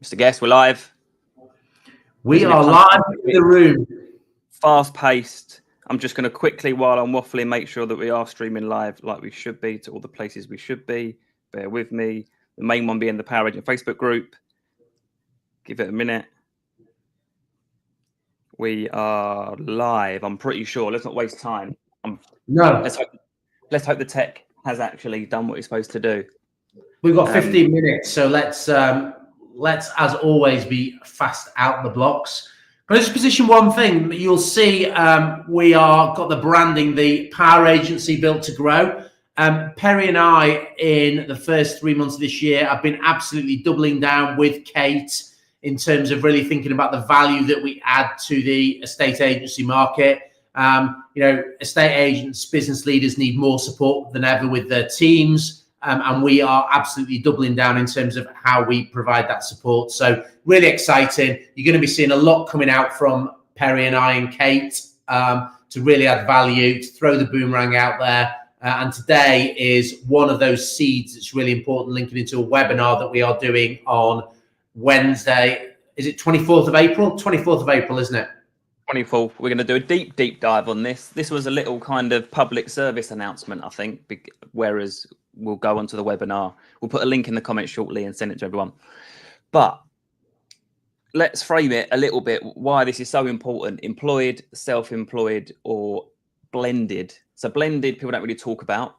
Just a guess, we're live. We are live in the room. Fast paced. I'm just going to quickly, while I'm waffling, make sure that we are streaming live like we should be to all the places we should be. Bear with me. The main one being the Power Agent Facebook group. Give it a minute. We are live. I'm pretty sure. Let's not waste time. Let's hope the tech has actually done what it's supposed to do. We've got 15 minutes, so let's as always be fast out the blocks. Can I just position one thing? You'll see we are got the branding, the Power Agency Built to Grow. Perry and I, in the first 3 months of this year, have been absolutely doubling down with Kate in terms of really thinking about the value that we add to the estate agency market. Estate agents, business leaders need more support than ever with their teams. And we are absolutely doubling down in terms of how we provide that support. So really exciting. You're going to be seeing a lot coming out from Perry and I and Kate to really add value, to throw the boomerang out there. And today is one of those seeds that's really important, linking into a webinar that we are doing on Wednesday. Is it 24th of April? 24th of April, isn't it? 24th. We're going to do a deep dive on this. This was a little kind of public service announcement, I think, whereas we'll go onto the webinar. We'll put a link in the comments shortly and send it to everyone. But let's frame it a little bit, why this is so important. Employed, self-employed, or blended. So blended, people don't really talk about.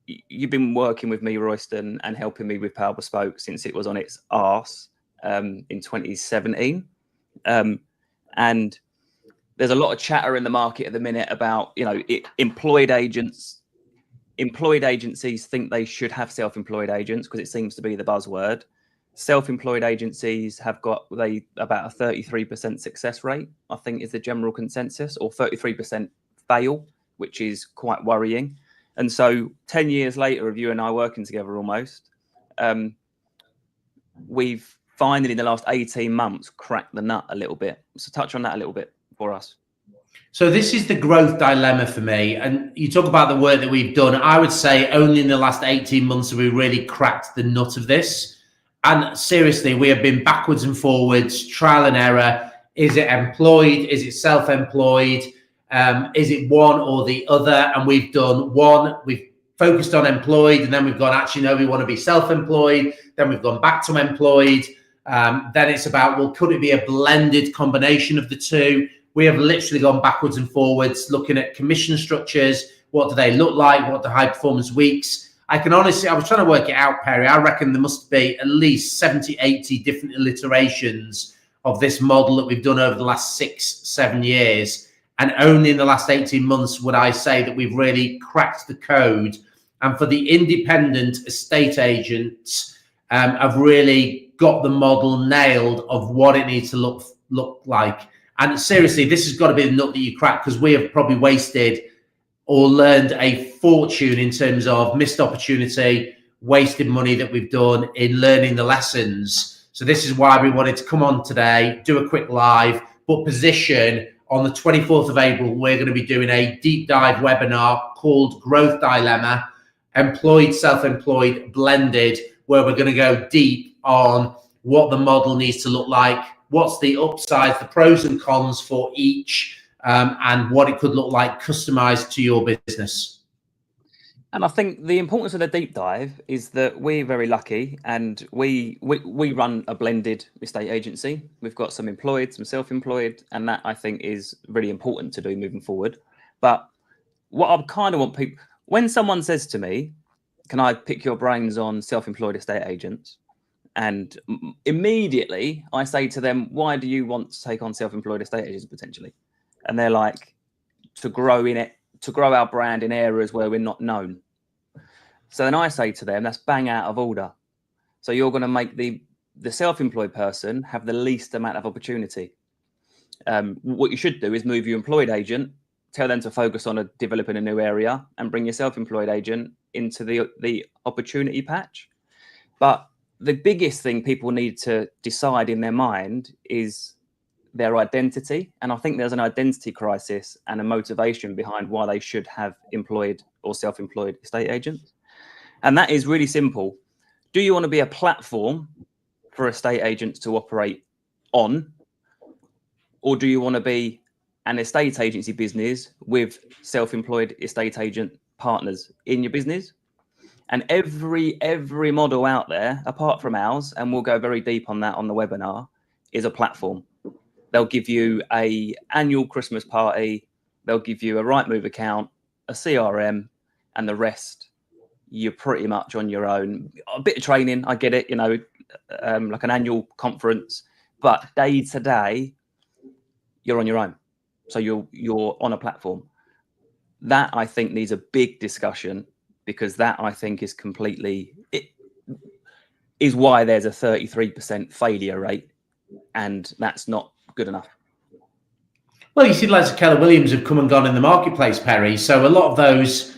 You've been working with me, Royston, and helping me with Power Bespoke since it was on its arse in 2017. And there's a lot of chatter in the market at the minute about, employed agencies think they should have self-employed agents because it seems to be the buzzword. Self-employed agencies have got about a 33% success rate, I think is the general consensus, or 33% fail, which is quite worrying. And so 10 years later of you and I working together almost, we've finally in the last 18 months cracked the nut a little bit. So touch on that a little bit for us. So this is the growth dilemma for me. And you talk about the work that we've done. I would say only in the last 18 months have we really cracked the nut of this. And seriously, we have been backwards and forwards, trial and error. Is it employed? Is it self-employed? Is it one or the other? And we've done one. We've focused on employed, and then we've gone, actually, no, we want to be self-employed. Then we've gone back to employed. Then it's about, well, could it be a blended combination of the two? We have literally gone backwards and forwards, looking at commission structures. What do they look like? What are the high performance weeks? I was trying to work it out, Perry. I reckon there must be at least 70, 80 different iterations of this model that we've done over the last 6-7 years. And only in the last 18 months would I say that we've really cracked the code. And for the independent estate agents, have really got the model nailed of what it needs to look like. And seriously, this has got to be the nut that you crack, because we have probably wasted or learned a fortune in terms of missed opportunity, wasted money that we've done in learning the lessons. So this is why we wanted to come on today, do a quick live, but position on the 24th of April, we're going to be doing a deep dive webinar called Growth Dilemma, Employed, Self-Employed, Blended, where we're going to go deep on what the model needs to look like, what's the upsides, the pros and cons for each, and what it could look like customized to your business. And I think the importance of the deep dive is that we're very lucky, and we run a blended estate agency. We've got some employed, some self-employed, and that I think is really important to do moving forward. But what I kind of want people, when someone says to me, can I pick your brains on self-employed estate agents? And immediately I say to them, why do you want to take on self-employed estate agents potentially? And they're like, to grow our brand in areas where we're not known. So then I say to them, that's bang out of order. So you're going to make the self-employed person have the least amount of opportunity. What you should do is move your employed agent, tell them to focus on developing a new area, and bring your self-employed agent into the opportunity patch. But the biggest thing people need to decide in their mind is their identity. And I think there's an identity crisis and a motivation behind why they should have employed or self-employed estate agents. And that is really simple. Do you want to be a platform for estate agents to operate on? Or do you want to be an estate agency business with self-employed estate agent partners in your business? And every model out there, apart from ours, and we'll go very deep on that on the webinar, is a platform. They'll give you a annual Christmas party. They'll give you a Rightmove account, a CRM, and the rest, you're pretty much on your own. A bit of training, I get it, you know, like an annual conference, but day to day, you're on your own. So you're on a platform. That I think needs a big discussion, because that I think is is why there's a 33% failure rate, and that's not good enough. Well, you see, loads of Keller Williams have come and gone in the marketplace, Perry. So a lot of those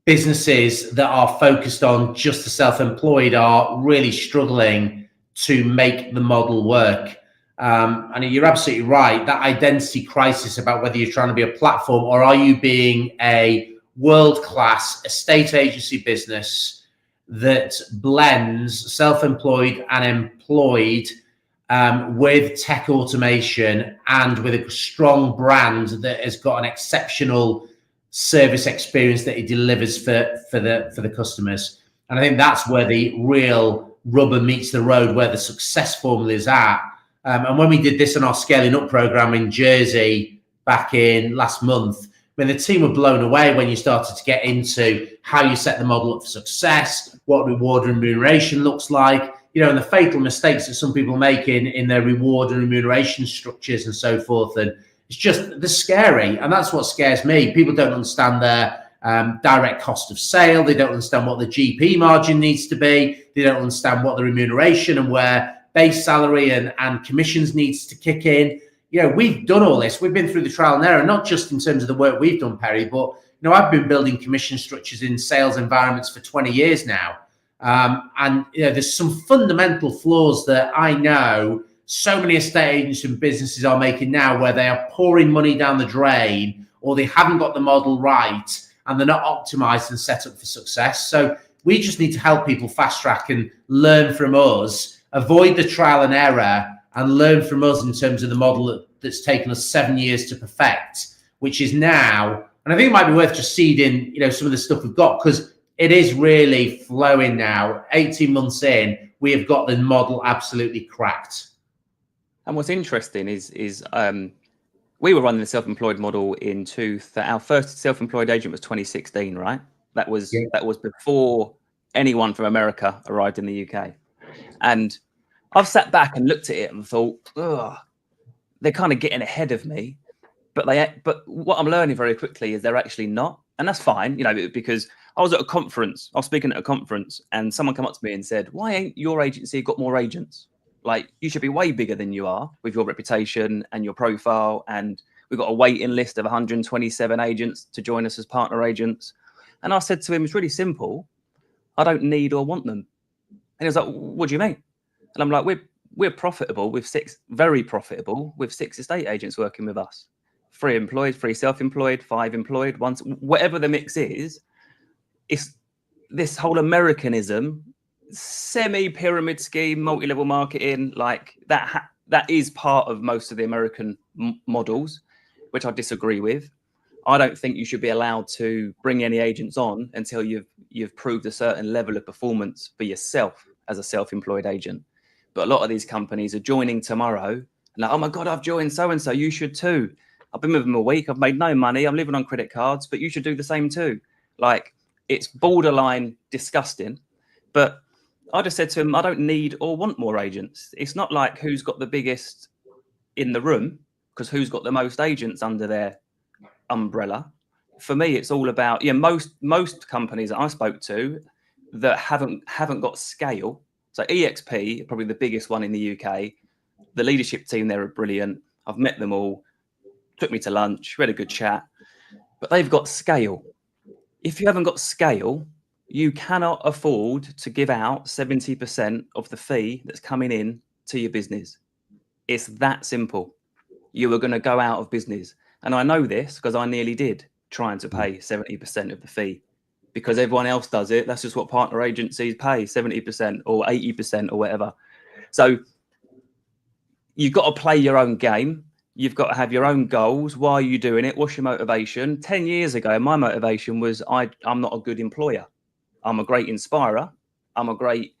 businesses that are focused on just the self-employed are really struggling to make the model work. And you're absolutely right. That identity crisis about whether you're trying to be a platform or are you being a world-class estate agency business that blends self-employed and employed with tech automation and with a strong brand that has got an exceptional service experience that it delivers for the customers. And I think that's where the real rubber meets the road, where the success formula is at. And when we did this on our Scaling Up program in Jersey back in last month, I mean, the team were blown away when you started to get into how you set the model up for success, what reward and remuneration looks like, you know, and the fatal mistakes that some people make in their reward and remuneration structures and so forth. And it's just, they're scary. And that's what scares me. People don't understand their direct cost of sale. They don't understand what the GP margin needs to be. They don't understand what the remuneration and where base salary and commissions needs to kick in. You know, we've done all this. We've been through the trial and error, not just in terms of the work we've done, Perry, but, you know, I've been building commission structures in sales environments for 20 years now. And, you know, there's some fundamental flaws that I know so many estate agents and businesses are making now, where they are pouring money down the drain, or they haven't got the model right and they're not optimized and set up for success. So we just need to help people fast track and learn from us, avoid the trial and error, and learn from us in terms of the model that's taken us 7 years to perfect, which is now, and I think it might be worth just seeding, you know, some of the stuff we've got, because it is really flowing now. 18 months in, we have got the model absolutely cracked. And what's interesting is we were running the self-employed model our first self-employed agent was 2016, right? That was before anyone from America arrived in the UK. And I've sat back and looked at it and thought, ugh, they're kind of getting ahead of me. But what I'm learning very quickly is they're actually not. And that's fine, you know, because I was at a conference, I was speaking at a conference, and someone came up to me and said, why ain't your agency got more agents? Like, you should be way bigger than you are with your reputation and your profile. And we've got a waiting list of 127 agents to join us as partner agents. And I said to him, it's really simple. I don't need or want them. And he was like, what do you mean? And I'm like, we're profitable with very profitable with 6 estate agents working with us. 3 employed, 3 self-employed, 5 employed, whatever the mix is. It's this whole Americanism, semi-pyramid scheme, multi-level marketing, like that is part of most of the American models, which I disagree with. I don't think you should be allowed to bring any agents on until you've proved a certain level of performance for yourself as a self-employed agent. But a lot of these companies are joining tomorrow and like, oh my God, I've joined so-and-so, you should too. I've been with them a week, I've made no money, I'm living on credit cards, but you should do the same too. Like, it's borderline disgusting. But I just said to him, I don't need or want more agents. It's not like who's got the biggest in the room, because who's got the most agents under their umbrella. For me, it's all about, most companies that I spoke to that haven't got scale. So EXP, probably the biggest one in the UK. The leadership team there are brilliant. I've met them all. Took me to lunch. We had a good chat. But they've got scale. If you haven't got scale, you cannot afford to give out 70% of the fee that's coming in to your business. It's that simple. You are going to go out of business. And I know this because I nearly did, trying to pay 70% of the fee, because everyone else does it. That's just what partner agencies pay, 70% or 80% or whatever. So you've got to play your own game. You've got to have your own goals. Why are you doing it? What's your motivation? 10 years ago, my motivation was I'm not a good employer. I'm a great inspirer. I'm a great,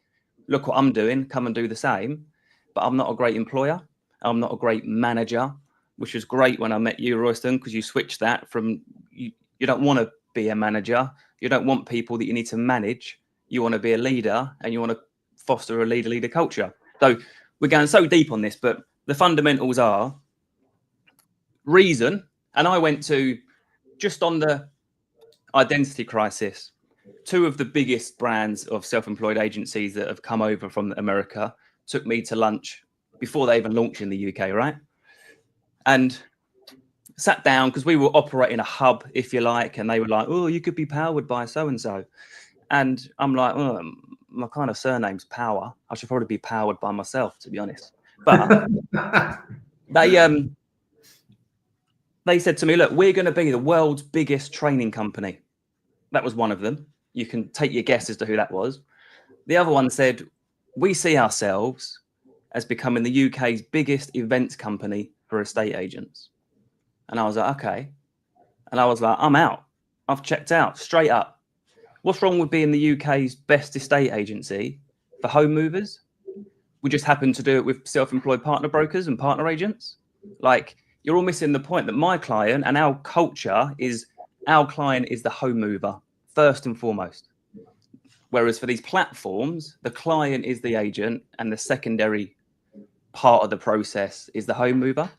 look what I'm doing, come and do the same. But I'm not a great employer. I'm not a great manager, which was great when I met you, Royston, because you switched that from, you don't want to be a manager. You don't want people that you need to manage. You want to be a leader and you want to foster a leader culture. So we're going so deep on this, but the fundamentals are reason. And I went to, just on the identity crisis, two of the biggest brands of self-employed agencies that have come over from America took me to lunch before they even launched in the UK, right? And sat down, because we were operating a hub, if you like, and they were like, oh, you could be powered by so-and-so. And I'm like, oh, my kind of surname's Power. I should probably be powered by myself, to be honest. But they said to me, look, we're going to be the world's biggest training company. That was one of them. You can take your guess as to who that was. The other one said, we see ourselves as becoming the UK's biggest events company for estate agents. And I was like, okay. And I was like, I'm out. I've checked out straight up. What's wrong with being the UK's best estate agency for home movers? We just happen to do it with self-employed partner brokers and partner agents. Like, you're all missing the point that my client and our culture is, our client is the home mover first and foremost. Whereas for these platforms, the client is the agent and the secondary part of the process is the home mover.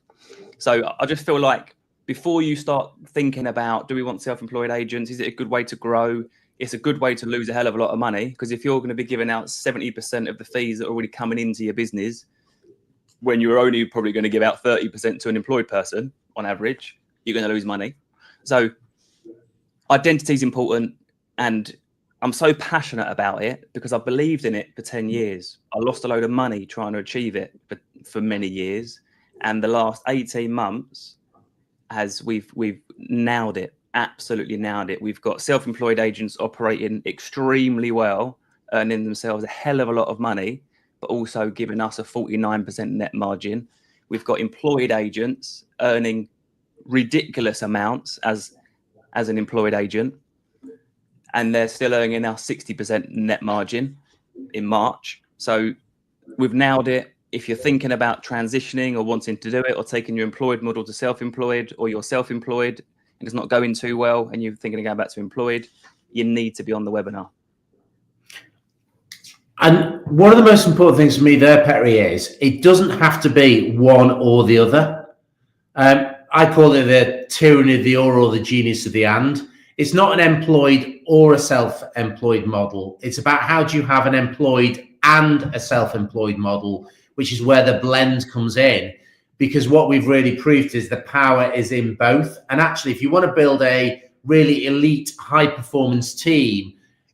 So I just feel like before you start thinking about, do we want self-employed agents? Is it a good way to grow? It's a good way to lose a hell of a lot of money, because if you're going to be giving out 70% of the fees that are already coming into your business, when you're only probably going to give out 30% to an employed person on average, you're going to lose money. So identity is important. And I'm so passionate about it because I believed in it for 10 years. I lost a load of money trying to achieve it for many years. And the last 18 months, as we've nailed it, absolutely nailed it. We've got self-employed agents operating extremely well, earning themselves a hell of a lot of money, but also giving us a 49% net margin. We've got employed agents earning ridiculous amounts as an employed agent, and they're still earning now 60% net margin in March. So we've nailed it. If you're thinking about transitioning or wanting to do it, or taking your employed model to self-employed, or you're self-employed and it's not going too well and you're thinking of going back to employed, you need to be on the webinar. And one of the most important things for me there, Perry, is it doesn't have to be one or the other. I call it the tyranny of the or the genius of the and. It's not an employed or a self-employed model. It's about how do you have an employed and a self-employed model, which is where the blend comes in. Because what we've really proved is the power is in both. And actually, if you want to build a really elite, high-performance team,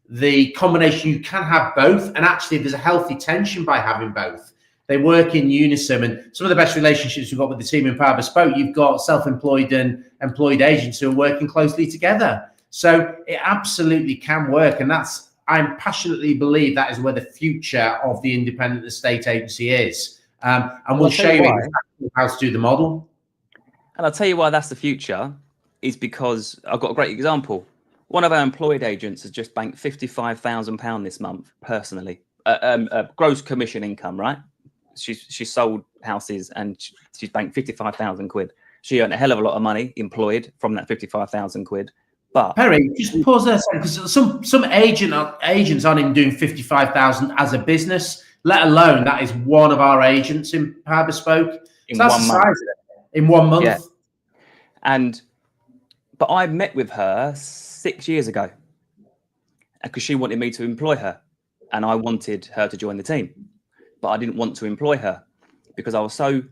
the combination, you can have both. And actually, there's a healthy tension by having both. They work in unison. And some of the best relationships we've got with the team in Power Bespoke, you've got self-employed and employed agents who are working closely together. So it absolutely can work. And I passionately believe that is where the future of the independent estate agency is. And we'll show you exactly how to do the model. And I'll tell you why that's the future, is because I've got a great example. One of our employed agents has just banked £55,000 this month, personally. Gross commission income, right? She sold houses and she's banked 55,000 quid. She earned a hell of a lot of money employed from that 55,000 quid. But Perry, just pause there a second, because some agents aren't even doing 55,000 as a business, let alone that is one of our agents in Power Bespoke. in So that's one the month. size of it, in 1 month. Yeah. But I met with her 6 years ago because she wanted me to employ her, and I wanted her to join the team, but I didn't want to employ her because I was so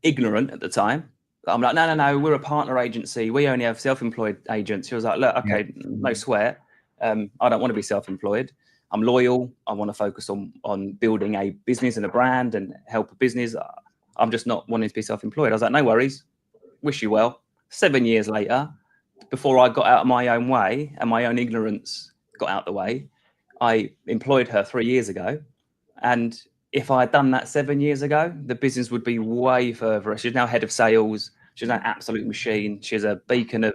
ignorant at the time. I'm like, no, we're a partner agency. We only have self-employed agents. She was like, look, okay, no sweat. I don't want to be self-employed. I'm loyal. I want to focus on building a business and a brand and help a business. I'm just not wanting to be self-employed. I was like, no worries. Wish you well. 7 years later, before I got out of my own way and my own ignorance got out the way, I employed her 3 years ago. And if I had done that 7 years ago, the business would be way further. She's now head of sales. She's an absolute machine. She's a beacon of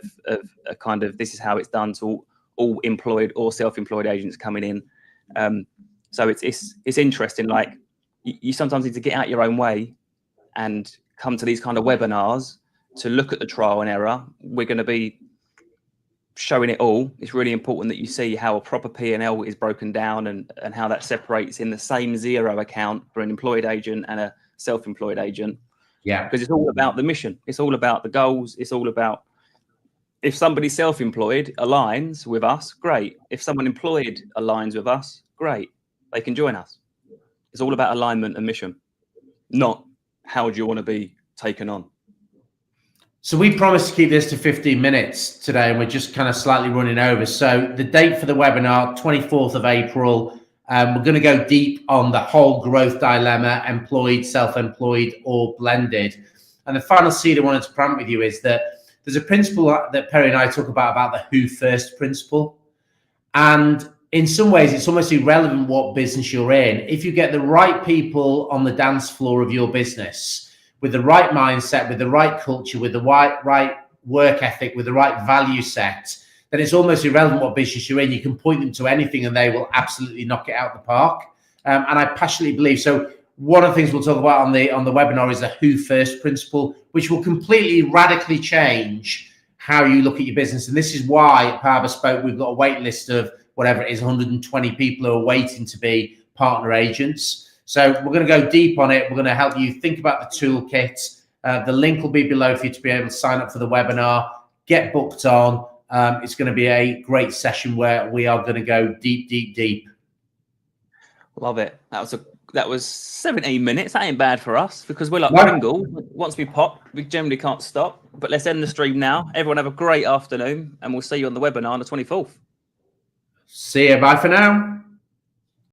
a kind of, this is how it's done to all employed or self-employed agents coming in. So it's interesting. Like you sometimes need to get out your own way and come to these kind of webinars to look at the trial and error. We're going to be showing it all. It's really important that you see how a proper P&L is broken down and how that separates in the same zero account for an employed agent and a self-employed agent. Yeah. Because it's all about the mission. It's all about the goals. It's all about, if somebody self-employed aligns with us, great. If someone employed aligns with us, great. They can join us. It's all about alignment and mission, not how do you want to be taken on. So we promised to keep this to 15 minutes today, and we're just kind of slightly running over. So the date for the webinar, 24th of April. We're going to go deep on the whole growth dilemma, employed, self-employed, or blended. And the final seed I wanted to plant with you is that there's a principle that Perry and I talk about the who first principle. And in some ways, it's almost irrelevant what business you're in. If you get the right people on the dance floor of your business, with the right mindset, with the right culture, with the right work ethic, with the right value set, then it's almost irrelevant what business you're in. You can point them to anything and they will absolutely knock it out the park. And I passionately believe. So one of the things we'll talk about on the webinar is the who first principle, which will completely radically change how you look at your business. And this is why at Power Bespoke, we've got a wait list of whatever it is, 120 people who are waiting to be partner agents. So we're going to go deep on it. We're going to help you think about the toolkit. The link will be below for you to be able to sign up for the webinar, get booked on. It's going to be a great session where we are going to go deep, deep, deep. Love it. That was 17 minutes. That ain't bad for us because we're like Pringle. Once we pop, we generally can't stop. But let's end the stream now. Everyone have a great afternoon, and we'll see you on the webinar on the 24th. See you. Bye for now.